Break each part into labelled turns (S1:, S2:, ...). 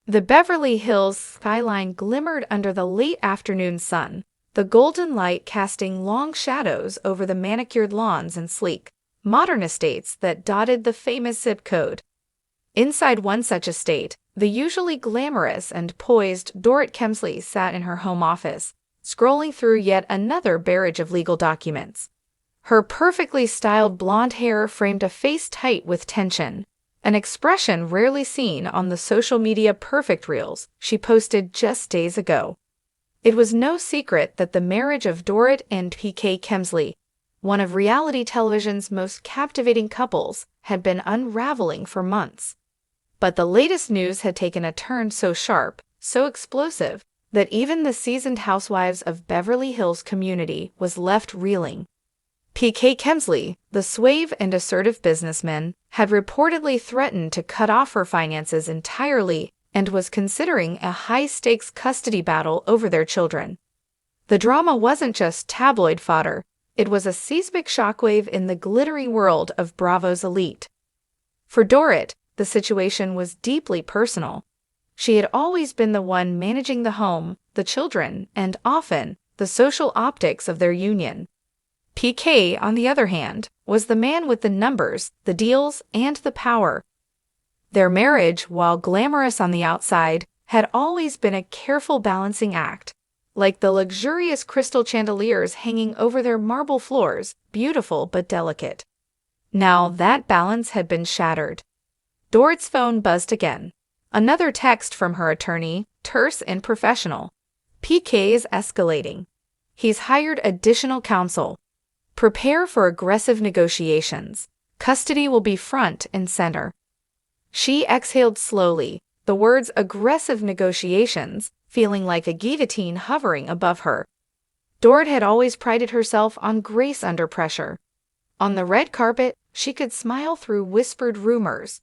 S1: The Beverly Hills skyline glimmered under the late afternoon sun, the golden light casting long shadows over the manicured lawns and sleek, modern estates that dotted the famous zip code. Inside one such estate, the usually glamorous and poised Dorit Kemsley sat in her home office, scrolling through yet another barrage of legal documents. Her perfectly styled blonde hair framed a face tight with tension, an expression rarely seen on the social media perfect reels she posted just days ago. It was no secret that the marriage of Dorit and PK Kemsley, one of reality television's most captivating couples, had been unraveling for months. But the latest news had taken a turn so sharp, so explosive, that even the seasoned housewives of Beverly Hills community was left reeling. PK Kemsley, the suave and assertive businessman, had reportedly threatened to cut off her finances entirely and was considering a high-stakes custody battle over their children. The drama wasn't just tabloid fodder, it was a seismic shockwave in the glittering world of Bravo's elite. For Dorit, the situation was deeply personal. She had always been the one managing the home, the children, and often the social optics of their union. PK, on the other hand, was the man with the numbers, the deals, and the power. Their marriage, while glamorous on the outside, had always been a careful balancing act, like the luxurious crystal chandeliers hanging over their marble floors, beautiful but delicate. Now that balance had been shattered. Dorit's phone buzzed again. Another text from her attorney, terse and professional. PK is escalating. He's hired additional counsel. Prepare for aggressive negotiations. Custody will be front and center. She exhaled slowly, the words aggressive negotiations feeling like a guillotine hovering above her. Dorit had always prided herself on grace under pressure. On the red carpet, she could smile through whispered rumors.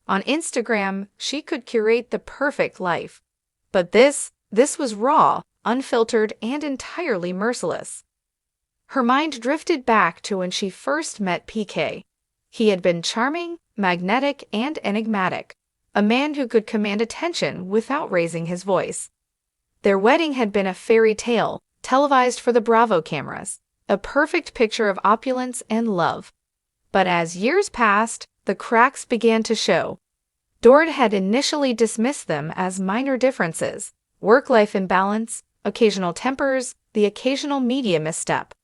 S1: On Instagram, she could curate the perfect life. But this was raw, unfiltered, and entirely merciless. Her mind drifted back to when she first met PK. He had been charming, magnetic, and enigmatic, a man who could command attention without raising his voice. Their wedding had been a fairy tale, televised for the Bravo cameras, a perfect picture of opulence and love. But as years passed, the cracks began to show. Dorit had initially dismissed them as minor differences, work-life imbalance, occasional tempers, the occasional media misstep.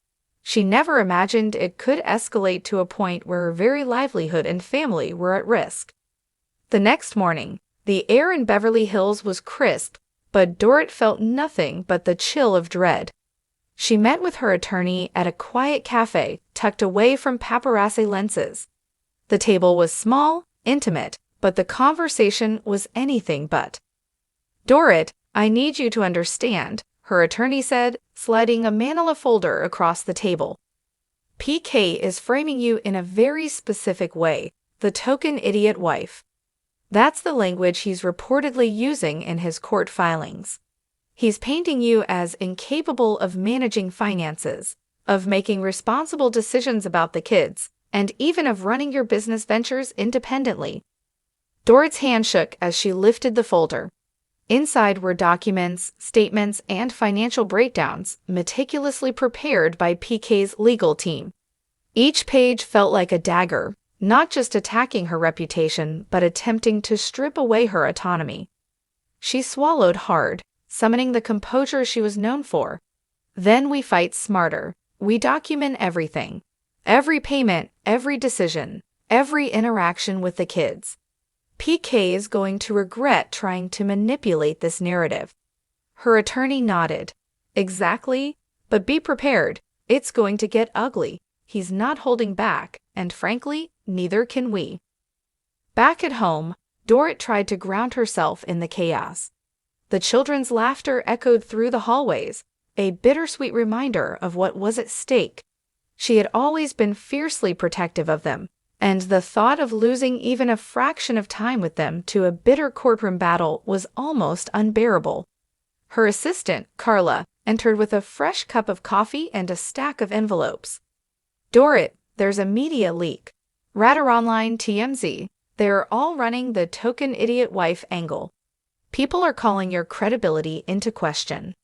S1: She never imagined it could escalate to a point where her very livelihood and family were at risk. The next morning, the air in Beverly Hills was crisp, but Dorit felt nothing but the chill of dread. She met with her attorney at a quiet cafe tucked away from paparazzi lenses. The table was small, intimate, but the conversation was anything but. "Dorit, I need you to understand," her attorney said, sliding a manila folder across the table. "PK is framing you in a very specific way, the token idiot wife. That's the language he's reportedly using in his court filings. He's painting you as incapable of managing finances, of making responsible decisions about the kids, and even of running your business ventures independently." Dorit's hand shook as she lifted the folder. Inside were documents, statements, and financial breakdowns meticulously prepared by PK's legal team. Each page felt like a dagger, not just attacking her reputation, but attempting to strip away her autonomy. She swallowed hard, summoning the composure she was known for. "Then we fight smarter. We document everything. Every payment, every decision, every interaction with the kids. PK is going to regret trying to manipulate this narrative." Her attorney nodded. "Exactly, but be prepared. It's going to get ugly. He's not holding back, and frankly, neither can we." Back at home, Dorit tried to ground herself in the chaos. The children's laughter echoed through the hallways, a bittersweet reminder of what was at stake. She had always been fiercely protective of them, and the thought of losing even a fraction of time with them to a bitter courtroom battle was almost unbearable. Her assistant, Carla, entered with a fresh cup of coffee and a stack of envelopes. "Dorit, there's a media leak. Radar Online, TMZ, they're all running the token idiot wife angle. People are calling your credibility into question."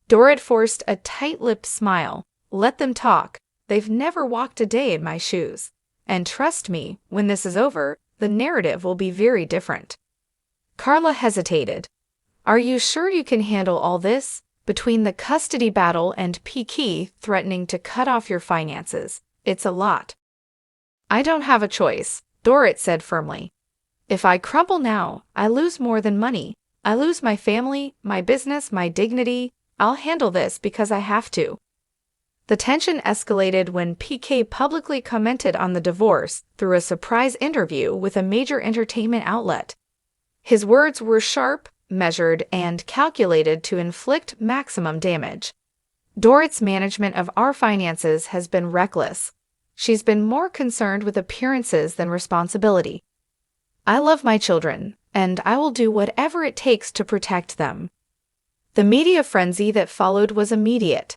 S1: Dorit forced a tight-lipped smile. "Let them talk. They've never walked a day in my shoes. And trust me, when this is over, the narrative will be very different." Carla hesitated. "Are you sure you can handle all this? Between the custody battle and PK threatening to cut off your finances, it's a lot." "I don't have a choice," Dorit said firmly. "If I crumble now, I lose more than money. I lose my family, my business, my dignity. I'll handle this because I have to." The tension escalated when PK publicly commented on the divorce through a surprise interview with a major entertainment outlet. His words were sharp, measured, and calculated to inflict maximum damage. "Dorit's management of our finances has been reckless. She's been more concerned with appearances than responsibility. I love my children, and I will do whatever it takes to protect them." The media frenzy that followed was immediate.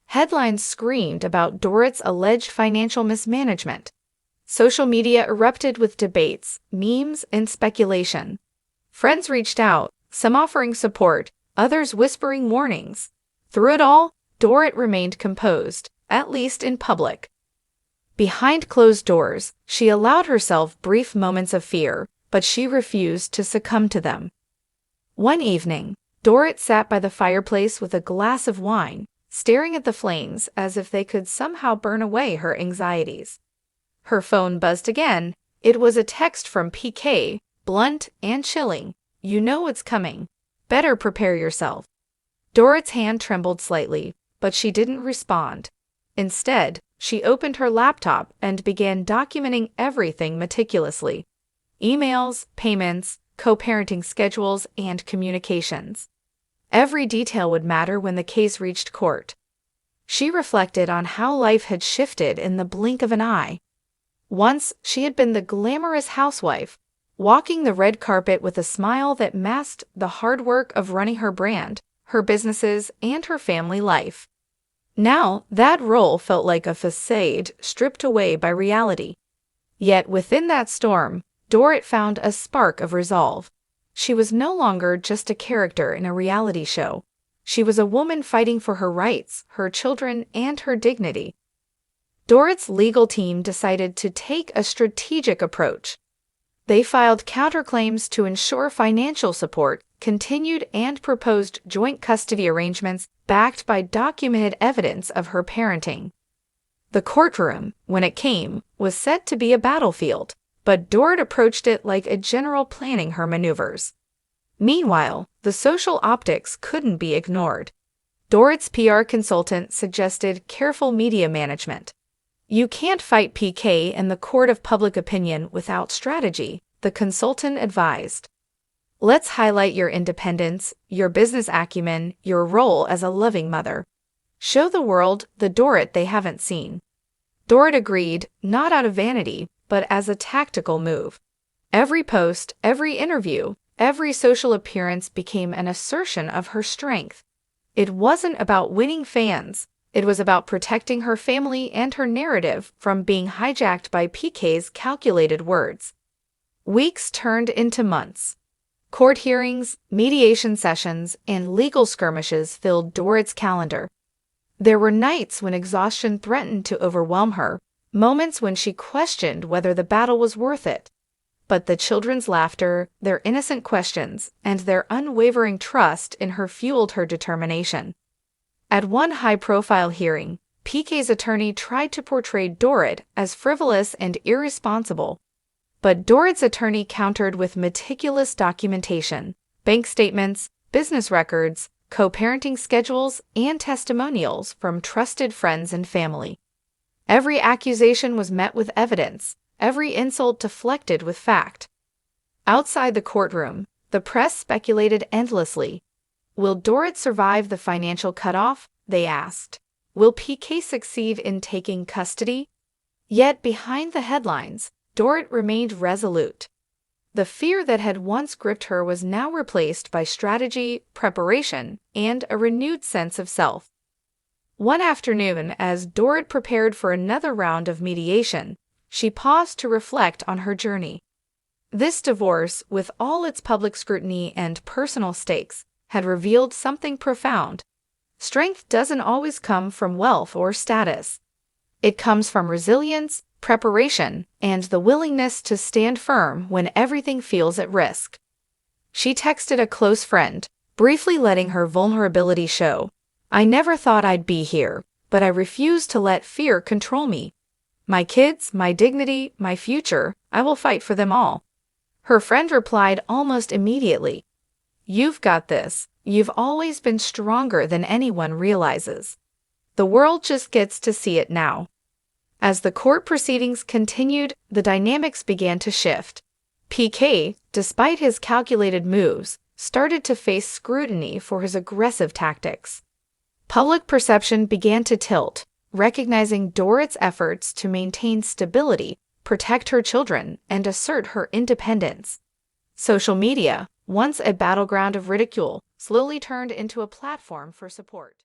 S1: Headlines screamed about Dorit's alleged financial mismanagement. Social media erupted with debates, memes, and speculation. Friends reached out, some offering support, others whispering warnings. Through it all, Dorit remained composed, at least in public. Behind closed doors, she allowed herself brief moments of fear, but she refused to succumb to them. One evening, Dorit sat by the fireplace with a glass of wine, staring at the flames as if they could somehow burn away her anxieties. Her phone buzzed again. It was a text from PK, blunt and chilling. "You know what's coming. Better prepare yourself." Dorit's hand trembled slightly, but she didn't respond. Instead, she opened her laptop and began documenting everything meticulously: emails, payments, co-parenting schedules, and communications. Every detail would matter when the case reached court. She reflected on how life had shifted in the blink of an eye. Once, she had been the glamorous housewife, walking the red carpet with a smile that masked the hard work of running her brand, her businesses, and her family life. Now, that role felt like a facade stripped away by reality. Yet within that storm, Dorit found a spark of resolve. She was no longer just a character in a reality show. She was a woman fighting for her rights, her children, and her dignity. Dorit's legal team decided to take a strategic approach. They filed counterclaims to ensure financial support continued and proposed joint custody arrangements backed by documented evidence of her parenting. The courtroom, when it came, was set to be a battlefield, but Dorit approached it like a general planning her maneuvers. Meanwhile, the social optics couldn't be ignored. Dorit's PR consultant suggested careful media management. "You can't fight PK in the court of public opinion without strategy," the consultant advised. "Let's highlight your independence, your business acumen, your role as a loving mother. Show the world the Dorit they haven't seen." Dorit agreed, not out of vanity, but as a tactical move. Every post, every interview, every social appearance became an assertion of her strength. It wasn't about winning fans. It was about protecting her family and her narrative from being hijacked by PK's calculated words. Weeks turned into months. Court hearings, mediation sessions, and legal skirmishes filled Dorit's calendar. There were nights when exhaustion threatened to overwhelm her, moments when she questioned whether the battle was worth it. But the children's laughter, their innocent questions, and their unwavering trust in her fueled her determination. At one high-profile hearing, PK's attorney tried to portray Dorit as frivolous and irresponsible. But Dorit's attorney countered with meticulous documentation, bank statements, business records, co-parenting schedules, and testimonials from trusted friends and family. Every accusation was met with evidence, every insult deflected with fact. Outside the courtroom, the press speculated endlessly. Will Dorit survive the financial cutoff? They asked. Will PK succeed in taking custody? Yet behind the headlines, Dorit remained resolute. The fear that had once gripped her was now replaced by strategy, preparation, and a renewed sense of self. One afternoon, as Dorit prepared for another round of mediation, she paused to reflect on her journey. This divorce, with all its public scrutiny and personal stakes, had revealed something profound. Strength doesn't always come from wealth or status. It comes from resilience, preparation, and the willingness to stand firm when everything feels at risk. She texted a close friend, briefly letting her vulnerability show. "I never thought I'd be here, but I refuse to let fear control me. My kids, my dignity, my future, I will fight for them all." Her friend replied almost immediately, "You've got this. You've always been stronger than anyone realizes. The world just gets to see it now." As the court proceedings continued, the dynamics began to shift. PK, despite his calculated moves, started to face scrutiny for his aggressive tactics. Public perception began to tilt, recognizing Dorit's efforts to maintain stability, protect her children, and assert her independence. Social media, once a battleground of ridicule, slowly turned into a platform for support.